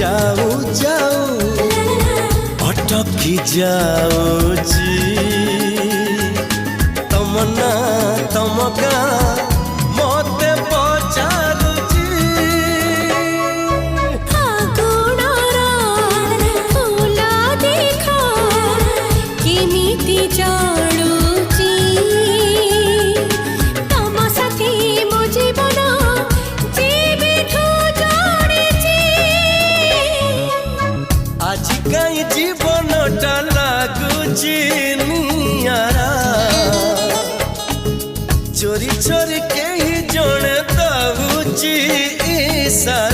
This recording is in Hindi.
जाऊ जाऊ अटकी जाऊची तमना तमका मते पचारुची फागुणरा फूला देखा केमिति जाणुची तम साथी मो जीवन जीविठू जोड़िची आज कहीं जीवनटा लागुची नियारा चोरी चोरी के ही जने दउची इशारा।